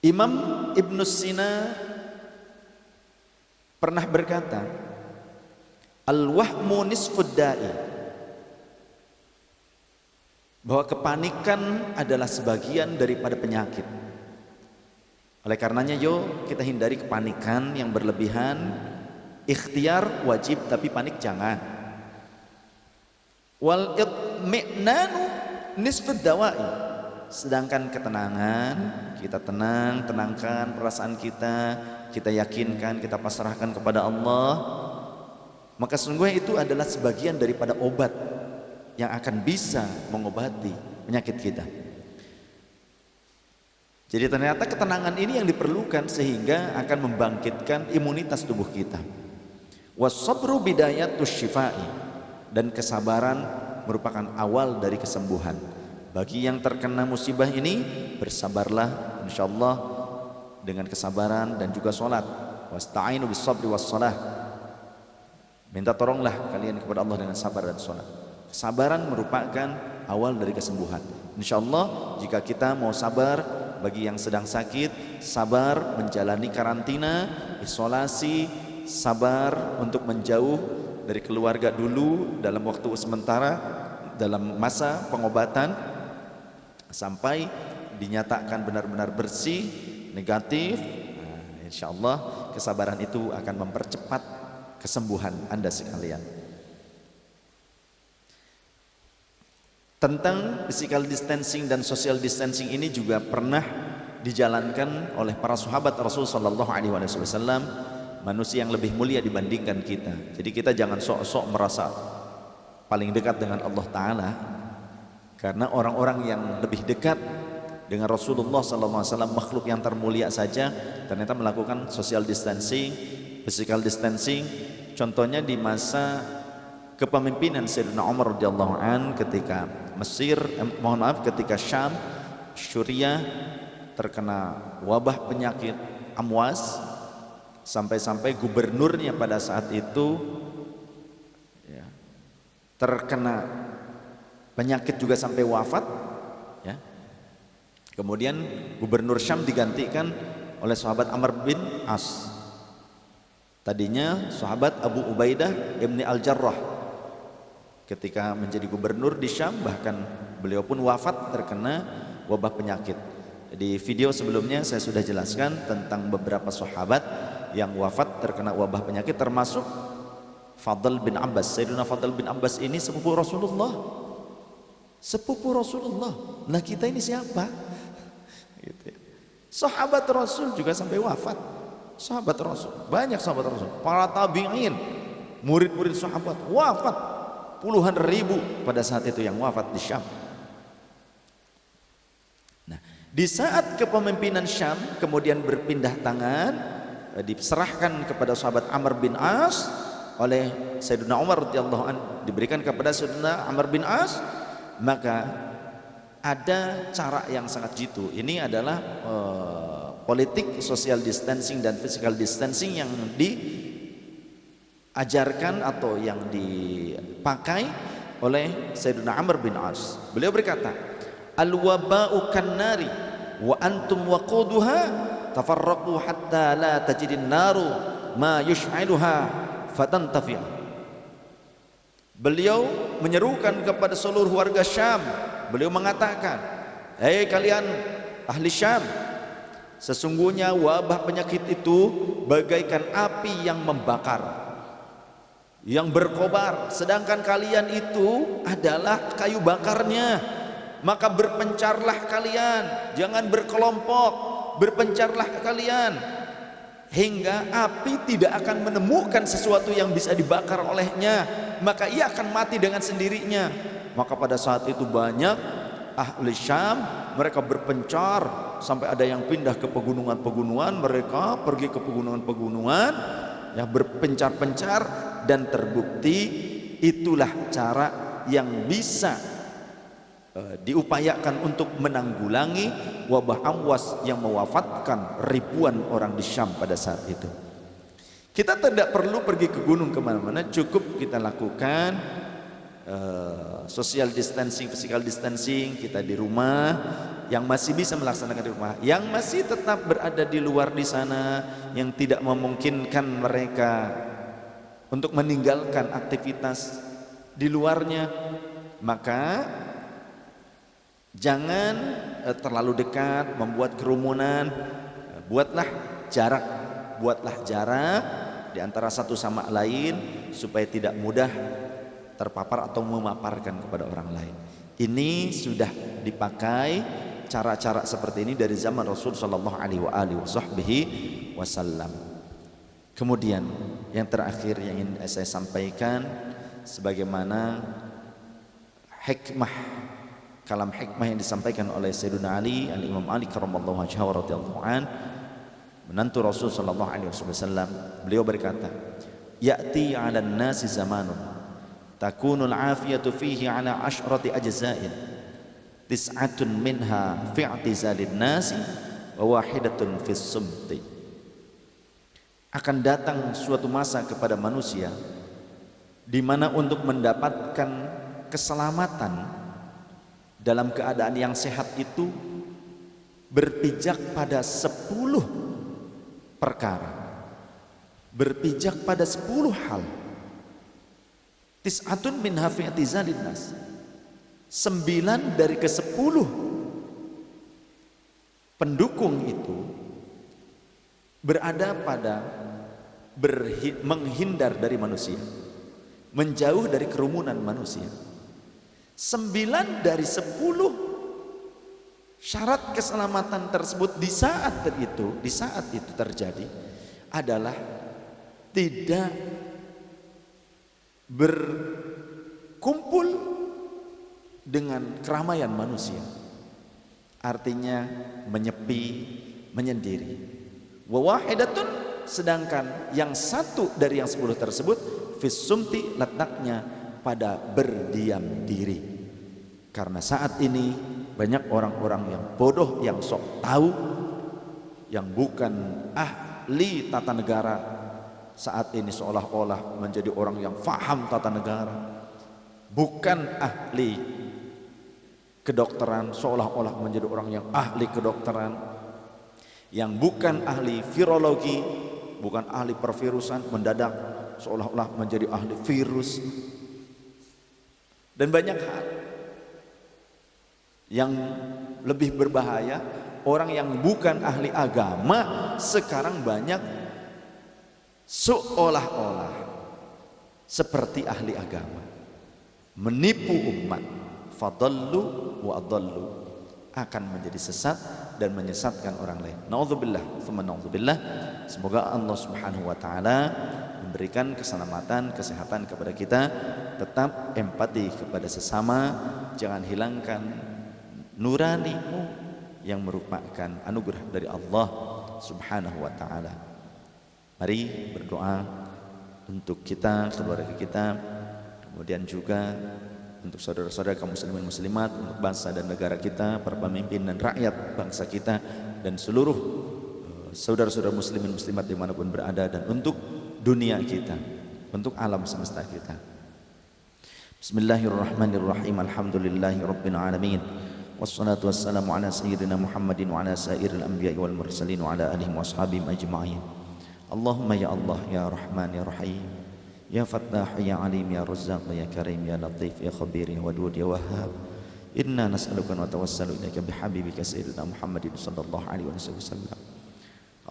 Imam Ibnu Sina pernah berkata, al-wahmu nisfud da'i, bahwa kepanikan adalah sebagian daripada penyakit. Oleh karenanya yuk kita hindari kepanikan yang berlebihan. Ikhtiar wajib tapi panik jangan. Wal itmi'nanu nisfud dawa'i, sedangkan ketenangan, kita tenangkan perasaan kita, kita yakinkan, kita pasrahkan kepada Allah, maka sungguh itu adalah sebagian daripada obat yang akan bisa mengobati penyakit kita. Jadi ternyata ketenangan ini yang diperlukan sehingga akan membangkitkan imunitas tubuh kita. Was-sabru bidayatus syifai, dan kesabaran merupakan awal dari kesembuhan. Bagi yang terkena musibah ini, bersabarlah insyaallah dengan kesabaran dan juga sholat. Wasta'inu bis-sabri was-shalah, minta tolonglah kalian kepada Allah dengan sabar dan sholat. Kesabaran merupakan awal dari kesembuhan. Insyaallah jika kita mau sabar, bagi yang sedang sakit, sabar menjalani karantina, isolasi, sabar untuk menjauh dari keluarga dulu dalam waktu sementara, dalam masa pengobatan, sampai dinyatakan benar-benar bersih, negatif. Nah, insyaallah kesabaran itu akan mempercepat kesembuhan Anda sekalian. Tentang physical distancing dan social distancing ini juga pernah dijalankan oleh para sahabat Rasul sallallahu alaihi wasallam, manusia yang lebih mulia dibandingkan kita. Jadi kita jangan sok-sok merasa paling dekat dengan Allah Ta'ala, karena orang-orang yang lebih dekat dengan Rasulullah SAW, makhluk yang termulia saja, ternyata melakukan social distancing, physical distancing. Contohnya di masa kepemimpinan Sayyidina Umar radhiyallahu an, ketika ketika Syam, Suriah terkena wabah penyakit amwas, sampai-sampai gubernurnya pada saat itu ya, terkena penyakit juga sampai wafat ya. Kemudian gubernur Syam digantikan oleh sahabat Amr bin As. Tadinya sahabat Abu Ubaidah ibni Al-Jarrah. Ketika menjadi gubernur di Syam, bahkan beliau pun wafat terkena wabah penyakit. Di video sebelumnya saya sudah jelaskan tentang beberapa sahabat yang wafat terkena wabah penyakit, termasuk Fadl bin Abbas. Sayyidina Fadl bin Abbas ini sepupu Rasulullah. Sepupu Rasulullah. Nah kita ini siapa? Gitu ya. Sahabat Rasul juga sampai wafat. Sahabat Rasul, banyak sahabat Rasul, para tabi'in, murid-murid sahabat wafat. Puluhan ribu pada saat itu yang wafat di Syam. Nah, di saat kepemimpinan Syam kemudian berpindah tangan, diserahkan kepada sahabat Amr bin As oleh Sayyidina Umar radhiyallahu an, diberikan kepada Sayyidina Amr bin As, maka ada cara yang sangat jitu. Ini adalah politik social distancing dan physical distancing yang diajarkan atau yang dipakai oleh Sayyidina Amr bin As. Beliau berkata, al-waba'u kannari wa antum waquduha tafarraqu hatta la tajidin naru ma yush'iluha fatantafi'. Beliau menyerukan kepada seluruh warga Syam. Beliau mengatakan, hei kalian ahli Syam, sesungguhnya wabah penyakit itu bagaikan api yang membakar, yang berkobar, sedangkan kalian itu adalah kayu bakarnya. Maka berpencarlah kalian, jangan berkelompok, berpencarlah kalian hingga api tidak akan menemukan sesuatu yang bisa dibakar olehnya, maka ia akan mati dengan sendirinya. Maka pada saat itu banyak ahli Syam, mereka berpencar sampai ada yang pindah ke pegunungan-pegunungan, mereka pergi ke pegunungan-pegunungan ya, berpencar-pencar, dan terbukti itulah cara yang bisa diupayakan untuk menanggulangi wabah amwas yang mewafatkan ribuan orang di Syam pada saat itu. Kita tidak perlu pergi ke gunung kemana-mana, cukup kita lakukan social distancing, physical distancing, kita di rumah yang masih bisa melaksanakan di rumah, yang masih tetap berada di luar di sana, yang tidak memungkinkan mereka untuk meninggalkan aktivitas di luarnya, maka jangan terlalu dekat, membuat kerumunan. Buatlah jarak di antara satu sama lain supaya tidak mudah terpapar atau memaparkan kepada orang lain. Ini sudah dipakai cara-cara seperti ini dari zaman Rasul sallallahu alaihi wasallam. Kemudian yang terakhir yang ingin saya sampaikan, sebagaimana kalam hikmah yang disampaikan oleh Sayyidina Ali, Imam Ali karramallahu wajhahu radhiyallahu an, menantu Rasul sallallahu alaihi wasallam. Beliau berkata, "Ya'ti 'alan nasi zamanun takunul 'afiyatu fihi 'ala asyrati ajza'in, tis'atun minha fi i'tizalin nasi wa wahidatun fis sumti." Akan datang suatu masa kepada manusia di mana untuk mendapatkan keselamatan dalam keadaan yang sehat itu berpijak pada 10 perkara, berpijak pada 10 hal. Tis'atun min hafi'atizalin nas, 9 dari ke-10 pendukung itu berada pada menghindar dari manusia, menjauh dari kerumunan manusia. 9 dari 10 syarat keselamatan tersebut di saat itu terjadi adalah tidak berkumpul dengan keramaian manusia, artinya menyepi, menyendiri. Wa wahidatun, sedangkan yang satu dari yang 10 tersebut fis sumti, letaknya pada berdiam diri. Karena saat ini banyak orang-orang yang bodoh, yang sok tahu, yang bukan ahli tata negara, saat ini seolah-olah menjadi orang yang faham tata negara, bukan ahli kedokteran, seolah-olah menjadi orang yang ahli kedokteran, yang bukan ahli virologi, bukan ahli pervirusan, mendadak seolah-olah menjadi ahli virus. Dan banyak hal yang lebih berbahaya, orang yang bukan ahli agama sekarang banyak seolah-olah seperti ahli agama, menipu umat. Fadallu wa adallu, akan menjadi sesat dan menyesatkan orang lain. Nauzubillah, tsumma nauzubillah. Semoga Allah Subhanahu wa taala memberikan keselamatan, kesehatan kepada kita, tetap empati kepada sesama, jangan hilangkan nuranimu yang merupakan anugerah dari Allah Subhanahu wa taala. Mari berdoa untuk kita, keluarga kita, kemudian juga untuk saudara-saudara kaum muslimin muslimat, untuk bangsa dan negara kita, para pemimpin dan rakyat bangsa kita, dan seluruh saudara-saudara muslimin muslimat dimanapun berada, dan untuk dunia kita, untuk alam semesta kita. Bismillahirrahmanirrahim. Alhamdulillahi rabbil alamin. Wassalatu wassalamu ala sayyidina Muhammadin wa ala sairil anbiya'i wal mursalin wa ala alihi wa ashabihim ajma'in. Allahumma ya Allah ya Rahman ya Rahim, ya Fattah ya Alim ya Razzaq ya Karim ya Latif ya Khabir ya Wadud ya Wahhab. Inna nas'aluka wa tawassalu ilaika bihabibika sayyidina Muhammadin sallallahu alaihi wasallam.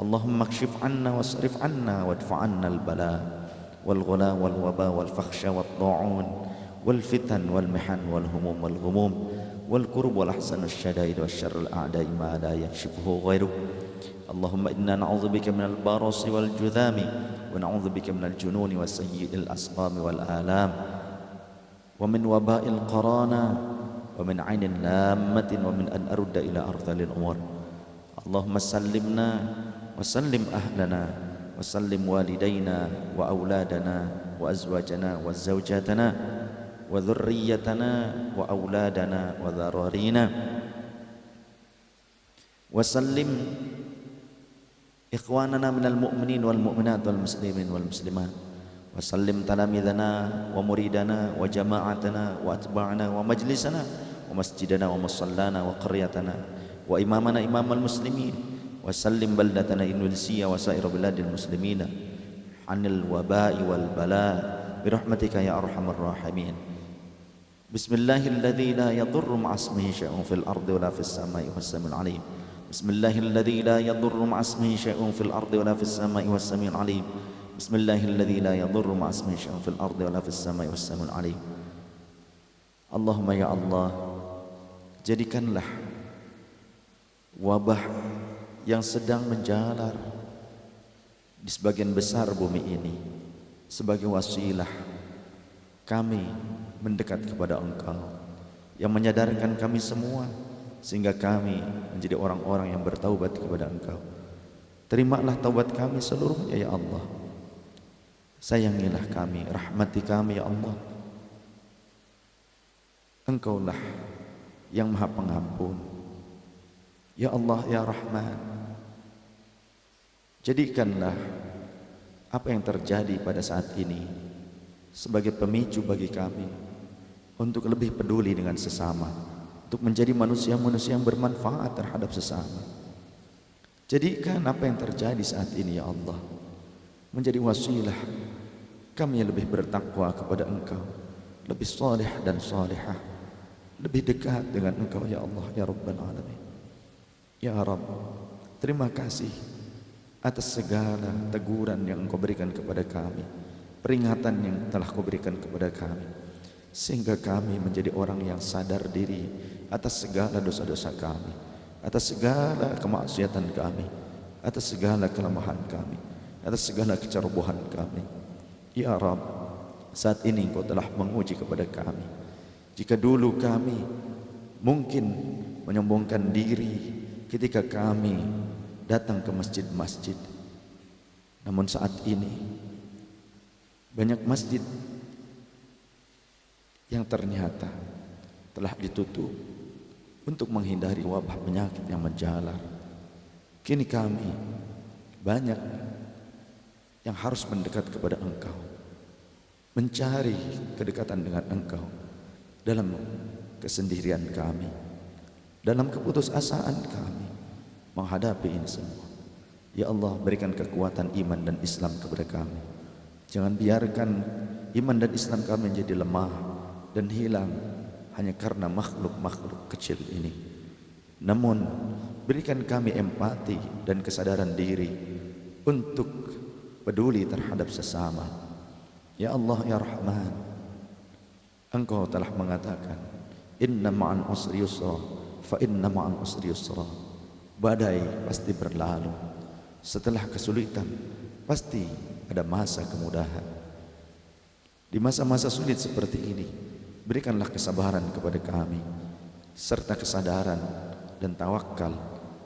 Allahumma kshif anna wasrif anna wadfa' anna al-bala wal ghala wal waba wal fakhsha wat ta'un wal fitan wal mihan wal humum wal ghumum wal kurb wal ahsan wasyadaid wasyarrul a'da'i ma la yakshifuhu ghairuk. Allahumma inna na'udzubika minal barasi wal judhami wa na'udzubika minal jununi wa sayyi'il asqami wal alam wa min waba'il qarana wa min 'ainin lammatin wa min an arudda ila ardhalil umur. Allahumma sallimna wa sallim ahlana wa sallim walidayna wa auladana wa azwajana wa zawjatana wa dhurriyyatana wa auladana wa dhararina wa sallim ikhwanana minal mu'minin wal mu'minat wal muslimin wal muslimat wa sallim talamidana wa muridana wa jama'atana wa atba'ana wa majlisana wa masjidana wa musallana wa qaryatana wa imamana imamal muslimin wa sallim baldatana Indonesia wa saira biladil muslimina anil waba'i wal bala birahmatika ya arhamar rahimin. Bismillahilladzi la yadurru ma'asmihi syai'un fil ardi wala fis samai was-sami'ul alim. Bismillahilladzi la yadurru ma'asmihi syai'un fil ardi wala fis samai was-sami'ul alim. Bismillahilladzi la yadurru ma'asmihi syai'un fil ardi wala fis samai was-sami'ul alim. Allahumma ya Allah, jadikanlah wabah yang sedang menjalar di sebagian besar bumi ini sebagai wasilah kami mendekat kepada Engkau, yang menyadarkan kami semua sehingga kami menjadi orang-orang yang bertaubat kepada Engkau. Terimalah taubat kami seluruhnya ya Allah. Sayangilah kami, rahmati kami ya Allah. Engkaulah yang Maha Pengampun. Ya Allah ya Rahman, jadikanlah apa yang terjadi pada saat ini sebagai pemicu bagi kami untuk lebih peduli dengan sesama, untuk menjadi manusia-manusia yang bermanfaat terhadap sesama. Jadikan apa yang terjadi saat ini ya Allah menjadi wasilah kami lebih bertakwa kepada Engkau, lebih saleh dan salihah, lebih dekat dengan Engkau ya Allah ya Rabbal Alamin. Ya Rabb, terima kasih atas segala teguran yang Engkau berikan kepada kami, peringatan yang telah Kau berikan kepada kami, sehingga kami menjadi orang yang sadar diri atas segala dosa-dosa kami, atas segala kemaksiatan kami, atas segala kelemahan kami, atas segala kecerobohan kami. Ya Rabb, saat ini Engkau telah menguji kepada kami. Jika dulu kami mungkin menyombongkan diri ketika kami datang ke masjid-masjid, namun saat ini banyak masjid yang ternyata telah ditutup untuk menghindari wabah penyakit yang menjalar. Kini kami banyak yang harus mendekat kepada Engkau, mencari kedekatan dengan Engkau dalam kesendirian kami, dalam keputusasaan kami menghadapi ini semua. Ya Allah, berikan kekuatan iman dan Islam kepada kami. Jangan biarkan iman dan Islam kami menjadi lemah dan hilang hanya karena makhluk-makhluk kecil ini. Namun berikan kami empati dan kesadaran diri untuk peduli terhadap sesama. Ya Allah ya Rahman, Engkau telah mengatakan, inna ma'an usri yusra, fa inna ma'an usri yusra. Badai pasti berlalu, setelah kesulitan pasti ada masa kemudahan. Di masa-masa sulit seperti ini, berikanlah kesabaran kepada kami, serta kesadaran dan tawakal,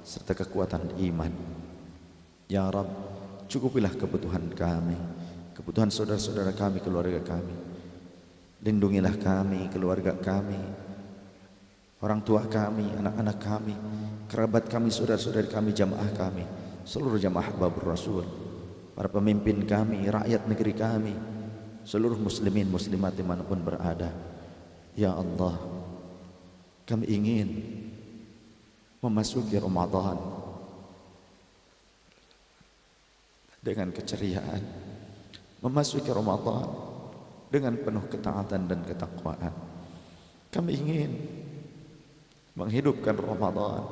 serta kekuatan iman. Ya Rabb, cukupilah kebutuhan kami, kebutuhan saudara-saudara kami, keluarga kami. Lindungilah kami, keluarga kami, orang tua kami, anak-anak kami, kerabat kami, saudara-saudari kami, jamaah kami, seluruh jamaah Babur Rasul, para pemimpin kami, rakyat negeri kami, seluruh muslimin muslimat dimanapun berada. Ya Allah, kami ingin memasuki Ramadan dengan keceriaan, memasuki Ramadan dengan penuh ketaatan dan ketakwaan. Kami ingin menghidupkan Ramadan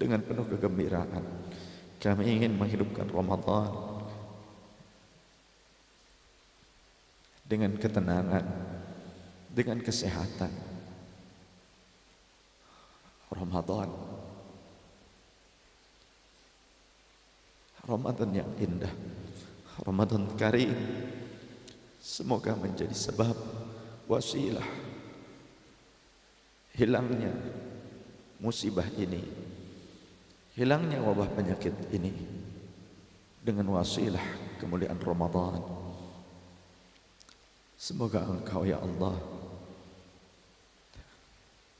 dengan penuh kegembiraan. Kami ingin menghidupkan Ramadan dengan ketenangan, dengan kesehatan. Ramadan yang indah, Ramadan karim, semoga menjadi sebab wasilah hilangnya musibah ini, hilangnya wabah penyakit ini, dengan wasilah kemuliaan Ramadan. Semoga Engkau ya Allah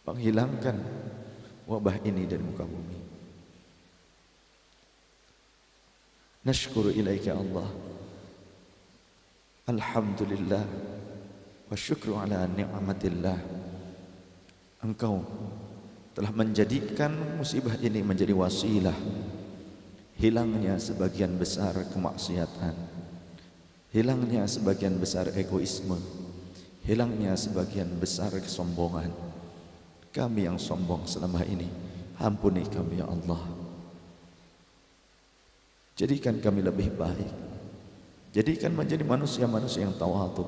menghilangkan wabah ini dari muka bumi. Nashkuru ilaika Allah, alhamdulillah wa syukru ala ni'matillah. Engkau telah menjadikan musibah ini menjadi wasilah hilangnya sebagian besar kemaksiatan, hilangnya sebagian besar egoisme, hilangnya sebagian besar kesombongan. Kami yang sombong selama ini, ampuni kami ya Allah. Jadikan kami lebih baik, jadikan menjadi manusia-manusia yang tawadhu,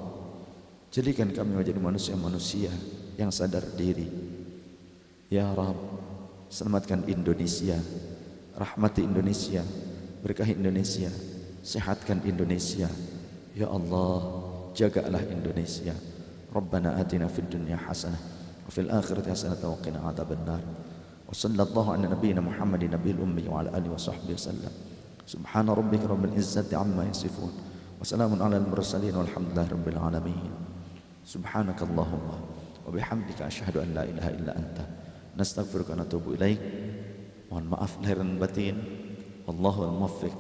jadikan kami menjadi manusia-manusia yang sadar diri. Ya Rabb, selamatkan Indonesia, rahmati Indonesia, berkahi Indonesia, sehatkan Indonesia. Ya Allah, jagalah Indonesia. Rabbana atina fid dunya hasanah wa fil akhirati hasanah wa qina adzabannar. Wa sallallahu ala nabiyyina Muhammadin nabiyil ummi wa ala alihi wa sahbihi wasallam. Subhana rabbika rabbil izzati amma yasifun wa salamun alal mursalin walhamdulillahi rabbil alamin. Subhanakallahumma wa bihamdika asyhadu an la ilaha illa anta nastaghfiruka wa natubu ilaik. Mohon maaf lahir dan batin. Wallahul muwaffiq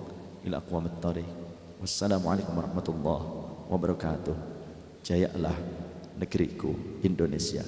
ila aqwamit thariq. Wassalamualaikum warahmatullahi wabarakatuh. Jayalah negeriku Indonesia.